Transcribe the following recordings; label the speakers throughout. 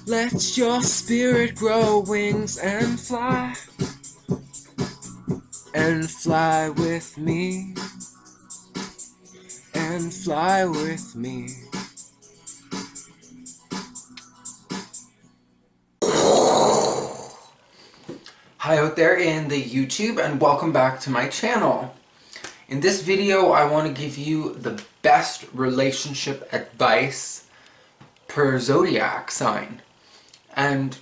Speaker 1: Let your spirit grow wings and fly with me, and fly with me.
Speaker 2: Hi out there in the YouTube, and welcome back to my channel. In this video I want to give you the best relationship advice per zodiac sign. And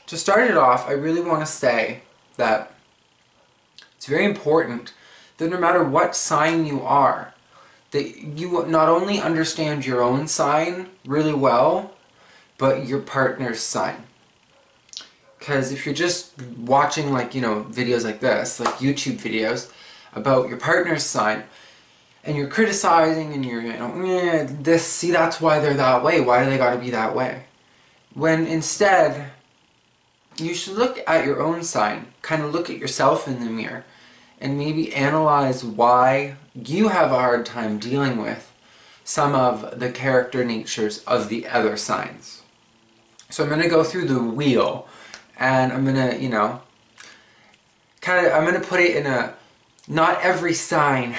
Speaker 2: to start it off, I really want to say that it's very important that no matter what sign you are, that you not only understand your own sign really well, but your partner's sign. Because if you're just watching videos like this, like YouTube videos about your partner's sign, and you're criticizing and you're, that's why they're that way, why do they gotta be that way? When instead, you should look at your own sign, kind of look at yourself in the mirror, and maybe analyze why you have a hard time dealing with some of the character natures of the other signs. So I'm going to go through the wheel, and I'm going to, I'm going to put it in a not every sign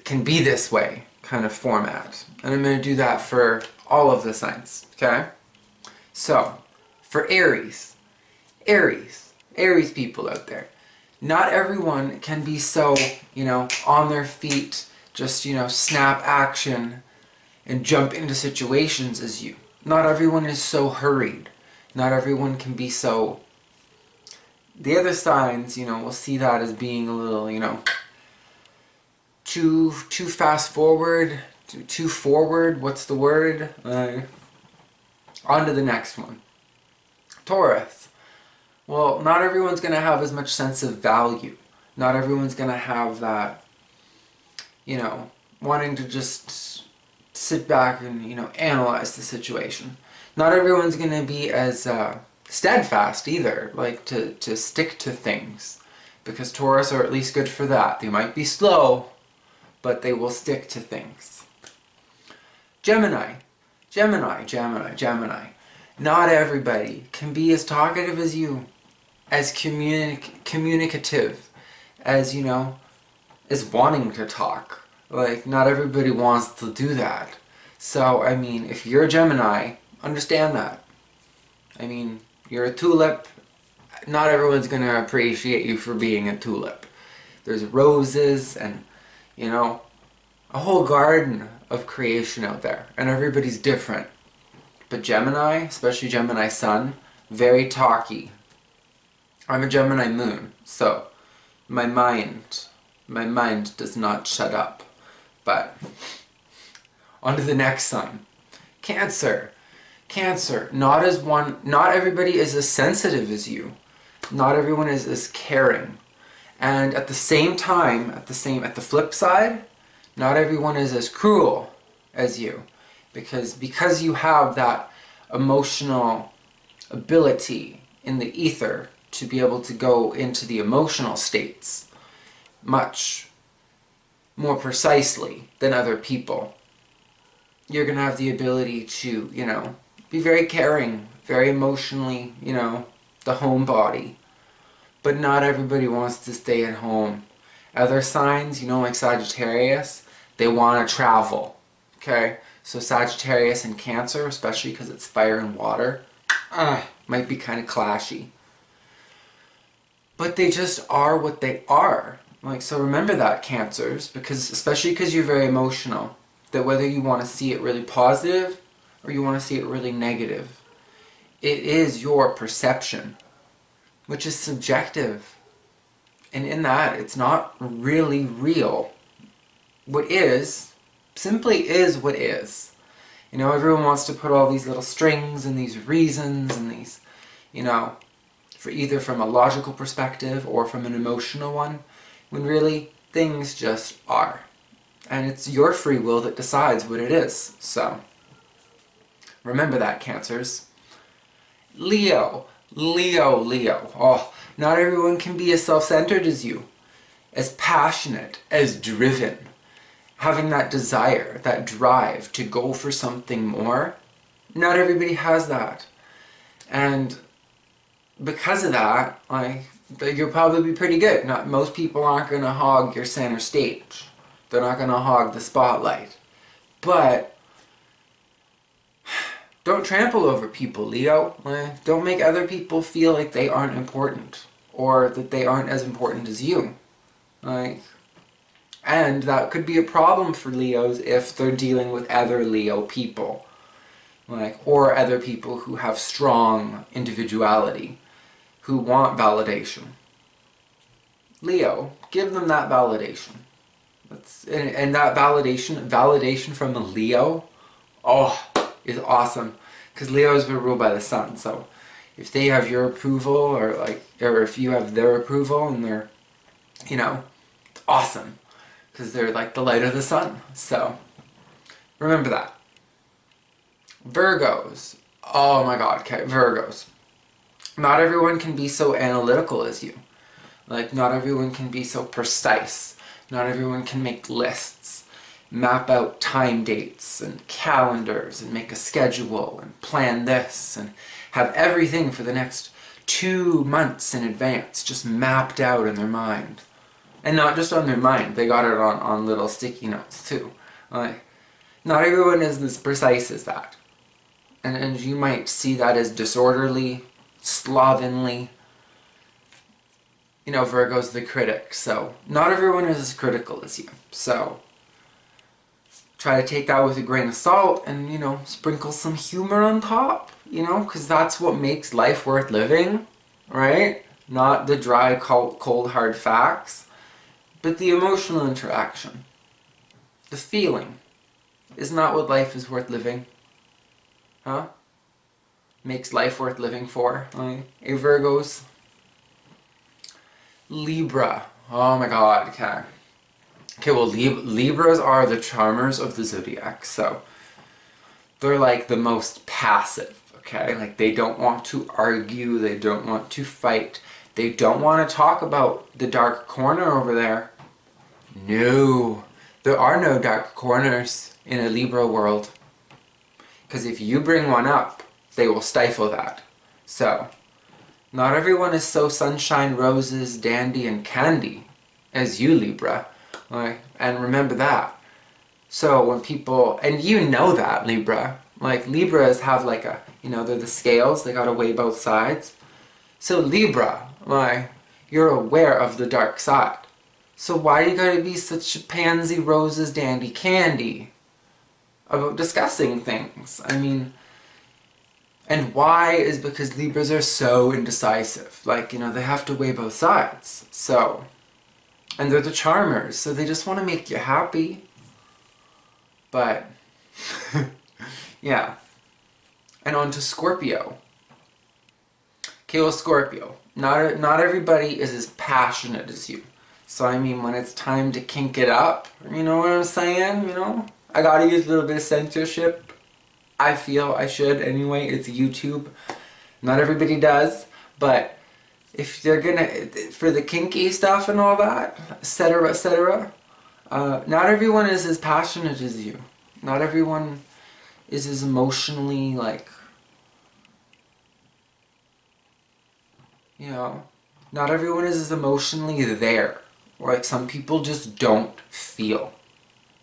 Speaker 2: can be this way kind of format. And I'm going to do that for all of the signs, okay? So, for Aries people out there, not everyone can be so, on their feet, just, snap action and jump into situations as you. Not everyone is so hurried. Not everyone can be so... The other signs, will see that as being a little, too fast forward, too forward, what's the word? On to the next one. Taurus. Well, not everyone's going to have as much sense of value. Not everyone's going to have that, wanting to just sit back and, analyze the situation. Not everyone's going to be as steadfast either, like to stick to things. Because Taurus are at least good for that. They might be slow, but they will stick to things. Gemini. Not everybody can be as talkative as you, as communicative, as, as wanting to talk. Like, not everybody wants to do that. So, I mean, if you're a Gemini, understand that. I mean, you're a tulip. Not everyone's going to appreciate you for being a tulip. There's roses and, a whole garden of creation out there. And everybody's different. But Gemini, especially Gemini Sun, very talky. I'm a Gemini Moon, so my mind does not shut up. But on to the next sign. Cancer. Not everybody is as sensitive as you. Not everyone is as caring. And at the same time, at the flip side, not everyone is as cruel as you. Because you have that emotional ability in the ether to be able to go into the emotional states much more precisely than other people. You're going to have the ability to, be very caring, very emotionally, the homebody. But not everybody wants to stay at home. Other signs, like Sagittarius, they want to travel, okay? So Sagittarius and Cancer, especially because it's fire and water, might be kind of clashy. But they just are what they are. So remember that, Cancers, especially because you're very emotional, that whether you want to see it really positive or you want to see it really negative, it is your perception, which is subjective. And in that, it's not really real. What is, simply is what is. Everyone wants to put all these little strings and these reasons and these, for either from a logical perspective or from an emotional one, when really things just are. And it's your free will that decides what it is. So, remember that, Cancers. Leo. Oh, not everyone can be as self-centered as you, as passionate, as driven. Having that desire, that drive to go for something more. Not everybody has that. And because of that, like, you'll probably be pretty good. Not most people aren't going to hog your center stage. They're not going to hog the spotlight. But don't trample over people, Leo. Like, don't make other people feel like they aren't important or that they aren't as important as you. Like, and that could be a problem for Leos if they're dealing with other Leo people. Like, or other people who have strong individuality, who want validation. Leo, give them that validation. And that validation from a Leo, oh, is awesome. Because Leos are ruled by the sun, so if they have your approval, or if you have their approval, and they're, you know, it's awesome. Because they're like the light of the sun. So, remember that. Virgos. Oh my god, okay, Virgos. Not everyone can be so analytical as you. Like, not everyone can be so precise. Not everyone can make lists, map out time dates and calendars and make a schedule and plan this and have everything for the next 2 months in advance just mapped out in their mind. And not just on their mind, they got it on little sticky notes too. Like, not everyone is as precise as that. And you might see that as disorderly, slovenly. You know, Virgo's the critic, so not everyone is as critical as you. So try to take that with a grain of salt and, you know, sprinkle some humor on top, you know, because that's what makes life worth living, right? Not the dry, cold, hard facts, but the emotional interaction. The feeling. Isn't that what life is worth living? Huh? Makes life worth living for. Hey, Virgos. Libra. Oh my god, okay. Okay, well, Libras are the charmers of the Zodiac, so they're like the most passive, okay? Like, they don't want to argue, they don't want to fight, they don't want to talk about the dark corner over there. No, there are no dark corners in a Libra world. Because if you bring one up, they will stifle that. So, not everyone is so sunshine, roses, dandy, and candy as you, Libra. Like, and remember that. So when people, and you know that, Libra. Like, Libras have like a, you know, they're the scales, they gotta weigh both sides. So Libra, like, you're aware of the dark side. So why you gotta be such a pansy, roses, dandy, candy about discussing things? I mean, and why is because Libras are so indecisive. Like, you know, they have to weigh both sides. So, and they're the charmers, so they just want to make you happy. But, yeah. And on to Scorpio. Okay, well, Scorpio. Not everybody is as passionate as you. So, I mean, when it's time to kink it up, you know what I'm saying? You know? I gotta use a little bit of censorship. I feel I should anyway. It's YouTube. Not everybody does, but if they're gonna, for the kinky stuff and all that, etc., etc., not everyone is as passionate as you. Not everyone is as emotionally, like, you know, not everyone is as emotionally there. Like, some people just don't feel.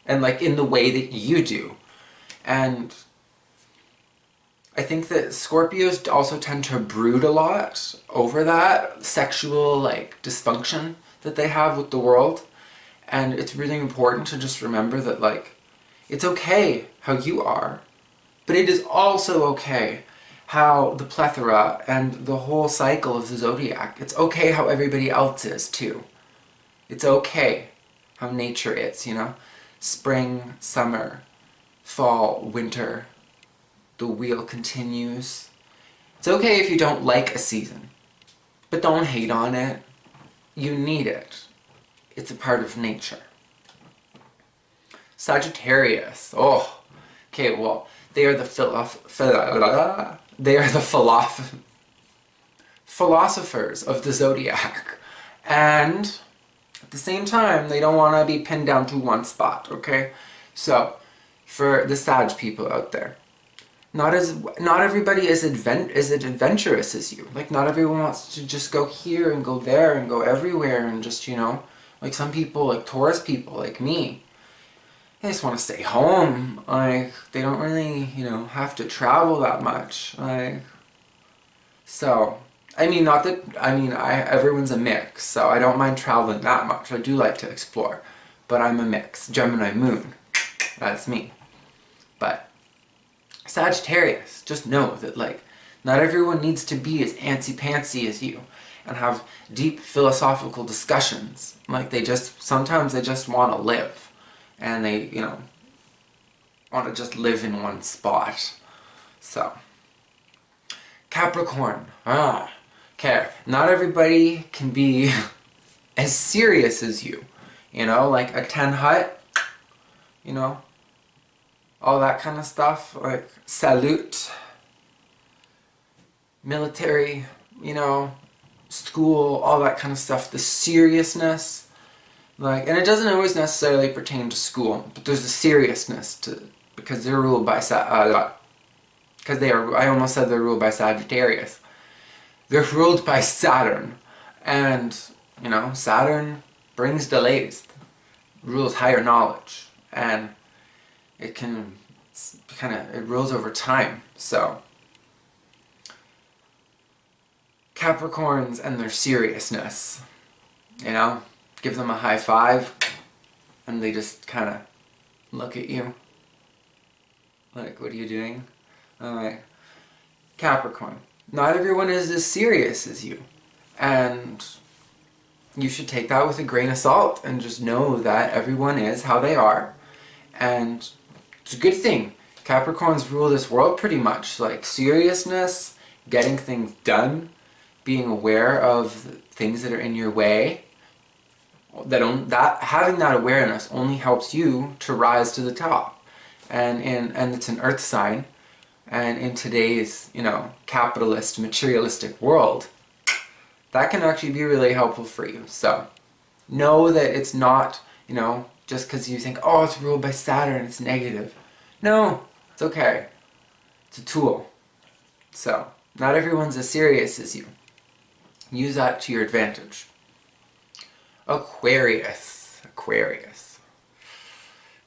Speaker 2: And, like, in the way that you do. And I think that Scorpios also tend to brood a lot over that sexual, like, dysfunction that they have with the world. And it's really important to just remember that, like, it's okay how you are, but it is also okay how the plethora and the whole cycle of the Zodiac, it's okay how everybody else is, too. It's okay how nature is, you know? Spring, summer, fall, winter. The wheel continues. It's okay if you don't like a season, but don't hate on it. You need it. It's a part of nature. Sagittarius. Oh, okay. Well, they are the philosophers of the Zodiac, and at the same time, they don't want to be pinned down to one spot. Okay, so for the Sag people out there. Not everybody is adventurous as you. Like, not everyone wants to just go here and go there and go everywhere and just, you know, like some people, like Taurus people, like me, they just want to stay home. Like, they don't really, you know, have to travel that much. Like, so, I mean, not that, I mean, everyone's a mix, so I don't mind traveling that much. I do like to explore, but I'm a mix. Gemini moon, that's me. But Sagittarius, just know that, like, not everyone needs to be as antsy-pantsy as you and have deep philosophical discussions. Like, sometimes they just want to live. And they, you know, want to just live in one spot. So, Capricorn. Okay, not everybody can be as serious as you. You know, like a 10 hut, you know, all that kind of stuff. Like, salute, military, you know, school, all that kind of stuff. The seriousness. Like, and it doesn't always necessarily pertain to school, but there's a seriousness to, because they're ruled by because they are, I almost said they're ruled by Sagittarius. They're ruled by Saturn, and, you know, Saturn brings delays, rules higher knowledge, and it can, it rules over time. So, Capricorns and their seriousness, you know, give them a high five, and they just kind of look at you. Like, what are you doing? Alright. Capricorn. Not everyone is as serious as you. And you should take that with a grain of salt and just know that everyone is how they are. And it's a good thing. Capricorns rule this world pretty much. Like, seriousness, getting things done, being aware of things that are in your way. Having that awareness only helps you to rise to the top, and it's an earth sign, and in today's, you know, capitalist, materialistic world, that can actually be really helpful for you. So know that it's not, you know, just because you think, oh, it's ruled by Saturn, it's negative. No, it's okay. It's a tool. So not everyone's as serious as you. Use that to your advantage. Aquarius.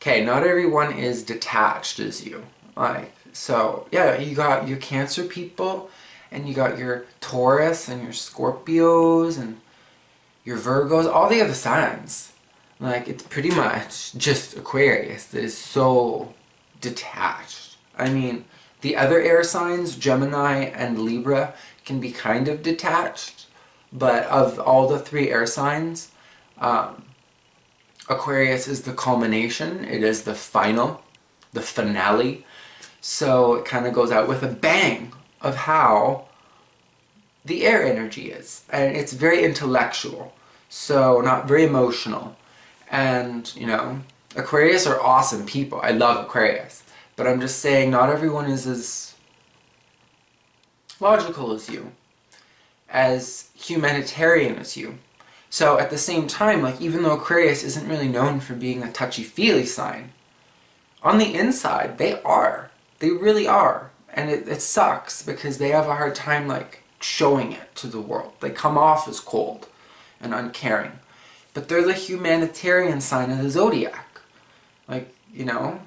Speaker 2: Okay, not everyone is detached as you. Like, so, yeah, you got your Cancer people, and you got your Taurus, and your Scorpios, and your Virgos, all the other signs. Like, it's pretty much just Aquarius that is so detached. I mean, the other air signs, Gemini and Libra, can be kind of detached, but of all the three air signs, Aquarius is the culmination. It is the final, the finale. So it kind of goes out with a bang of how the air energy is. And it's very intellectual, so not very emotional. And, you know, Aquarius are awesome people. I love Aquarius. But I'm just saying not everyone is as logical as you, as humanitarian as you. So at the same time, like, even though Aquarius isn't really known for being a touchy-feely sign, on the inside, they are. They really are. And it sucks because they have a hard time, like, showing it to the world. They come off as cold and uncaring. But they're the humanitarian sign of the Zodiac. Like, you know,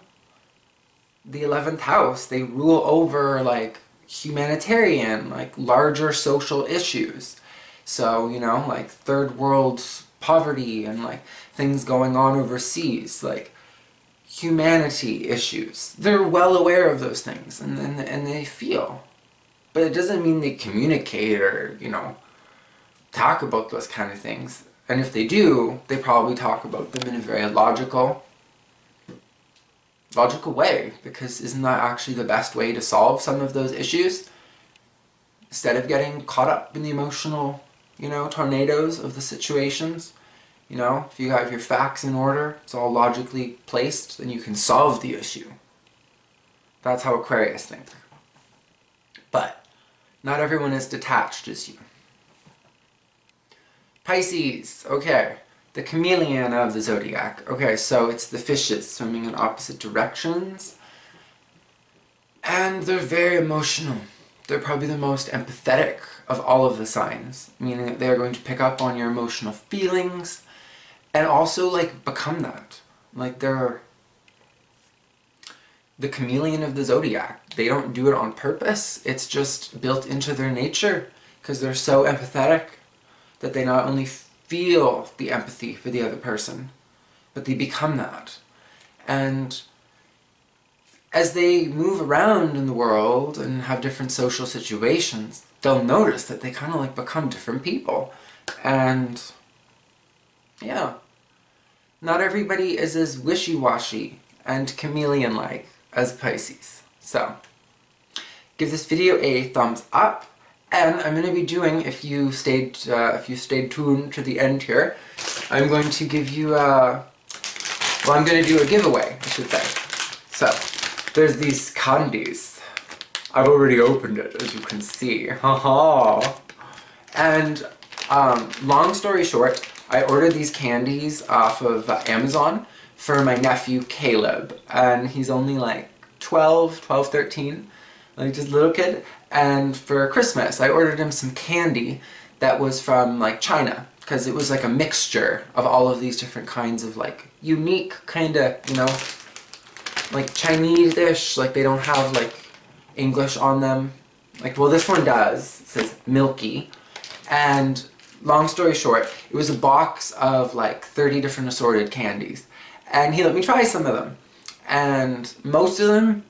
Speaker 2: the 11th house, they rule over, like, humanitarian, like, larger social issues. So, you know, like, third world poverty and, like, things going on overseas, like, humanity issues. They're well aware of those things, and they feel. But it doesn't mean they communicate or, you know, talk about those kind of things. And if they do, they probably talk about them in a very logical way, because isn't that actually the best way to solve some of those issues? Instead of getting caught up in the emotional, you know, tornadoes of the situations, you know, if you have your facts in order, it's all logically placed, then you can solve the issue. That's how Aquarius think. But not everyone is detached as you. Pisces, okay. The chameleon of the Zodiac. Okay, so it's the fishes swimming in opposite directions. And they're very emotional. They're probably the most empathetic of all of the signs, meaning that they're going to pick up on your emotional feelings and also like become that. Like they're the chameleon of the zodiac. They don't do it on purpose. It's just built into their nature because they're so empathetic that they not only feel the empathy for the other person, but they become that. And as they move around in the world and have different social situations, they'll notice that they kind of like become different people. And yeah, not everybody is as wishy-washy and chameleon-like as Pisces. So, give this video a thumbs up, and I'm going to be doing, if you stayed tuned to the end here, I'm going to give you I'm going to do a giveaway, I should say. So, there's these candies. I've already opened it, as you can see. Haha. And long story short, I ordered these candies off of Amazon for my nephew Caleb, and he's only like 12, 13, like just a little kid. And for Christmas, I ordered him some candy that was from like China, because it was like a mixture of all of these different kinds of like unique kind of, you know, like Chinese-ish, like they don't have like English on them. Like, well, this one does. It says milky. And long story short, it was a box of like 30 different assorted candies. And he let me try some of them. And most of them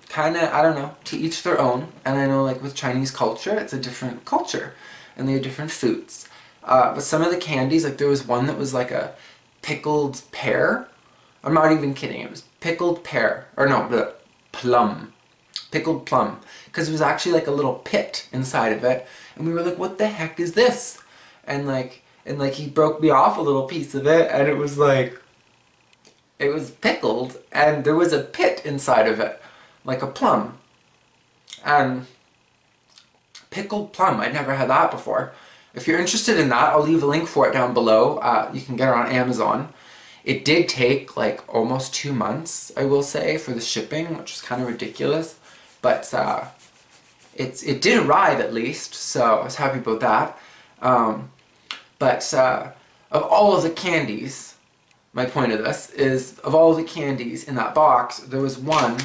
Speaker 2: kind of, I don't know, to each their own. And I know like with Chinese culture, it's a different culture. And they have different foods. But some of the candies, like there was one that was like a pickled pear. I'm not even kidding, it was pickled pear. Or no, the plum. Pickled plum. Because it was actually like a little pit inside of it. And we were like, what the heck is this? And like he broke me off a little piece of it, and it was like, it was pickled, and there was a pit inside of it, like a plum. And pickled plum, I'd never had that before. If you're interested in that, I'll leave a link for it down below. You can get it on Amazon. It did take like almost 2 months, I will say, for the shipping, which is kind of ridiculous. But it did arrive at least, so I was happy about that. But of all of the candies, my point of this is, of all the candies in that box, there was one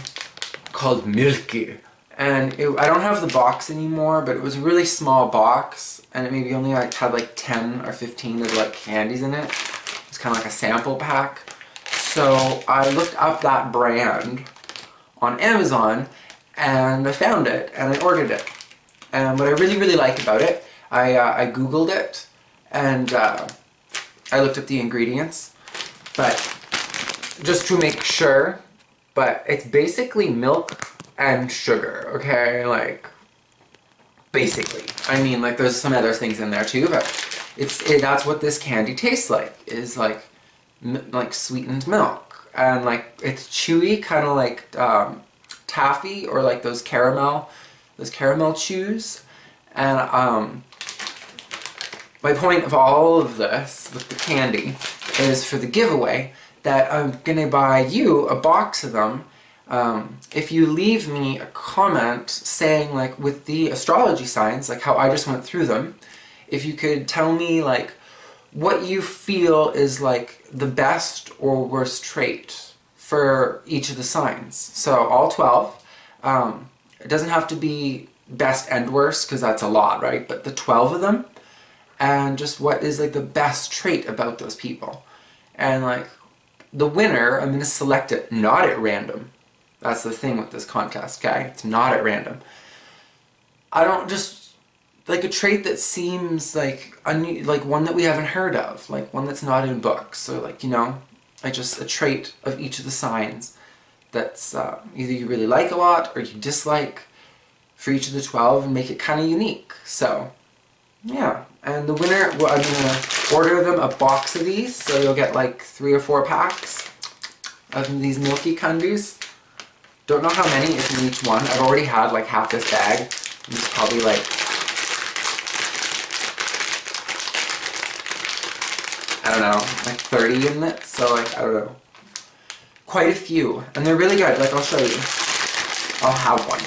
Speaker 2: called Milky. And I don't have the box anymore, but it was a really small box, and it maybe only like had like 10 or 15 of like candies in it. It's kind of like a sample pack. So I looked up that brand on Amazon, and I found it, and I ordered it. And what I really, really like about it, I Googled it, and I looked up the ingredients, but just to make sure, but it's basically milk and sugar, okay? Like, basically. I mean, like, there's some other things in there too, but that's what this candy tastes like, is like sweetened milk. And like, it's chewy, kind of like taffy, or like those caramel chews. And my point of all of this with the candy is for the giveaway that I'm gonna buy you a box of them if you leave me a comment saying, like, with the astrology signs, like how I just went through them, if you could tell me like what you feel is like the best or worst trait for each of the signs. So all 12. It doesn't have to be best and worst, because that's a lot, right? But the 12 of them, and just what is like the best trait about those people. And like the winner, I'm going to select it not at random. That's the thing with this contest, okay? It's not at random. I don't just, like a trait that seems like one that we haven't heard of, like one that's not in books, so like, you know, like just a trait of each of the signs that's either you really like a lot or you dislike for each of the 12, and make it kind of unique. So yeah, and the winner, well, I'm gonna order them a box of these, so you'll get like 3 or 4 packs of these milky candies. Don't know how many is in each one. I've already had like half this bag, and there's probably like, I don't know, like 30 in it, so like, I don't know. Quite a few, and they're really good. Like, I'll show you. I'll have one.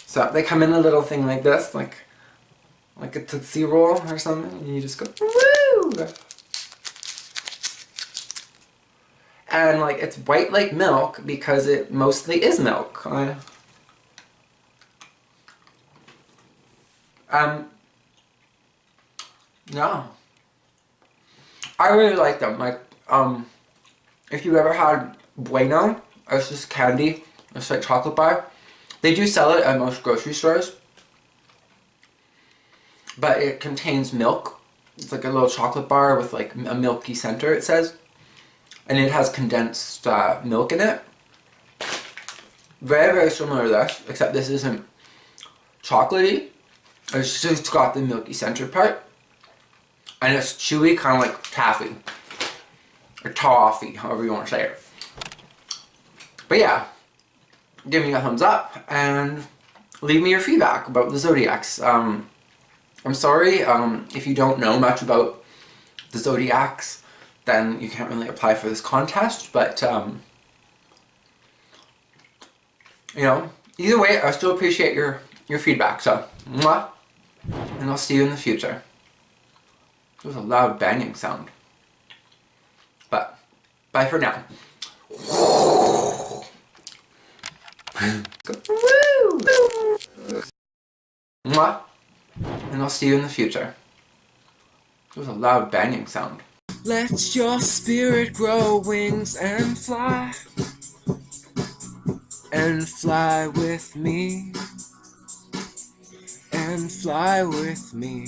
Speaker 2: So they come in a little thing like this, like a Tootsie Roll or something, and you just go, woo! And like, it's white like milk because it mostly is milk. Yeah. I really like them. Like, if you ever had Bueno, it's just candy, it's like chocolate bar. They do sell it at most grocery stores, but it contains milk. It's like a little chocolate bar with like a milky center, it says, and it has condensed milk in it. Very, very similar to this, except this isn't chocolatey. It's just got the milky center part, and it's chewy, kind of like taffy or toffee, however you want to say it. But yeah, give me a thumbs up and leave me your feedback about the Zodiacs. I'm sorry if you don't know much about the Zodiacs, then you can't really apply for this contest, but you know, either way, I still appreciate your feedback. So, mwah, and I'll see you in the future. It was a loud banging sound, but bye for now. Mwah, and I'll see you in the future. It was a loud banging sound.
Speaker 1: let your spirit grow wings and fly with me, and fly with me.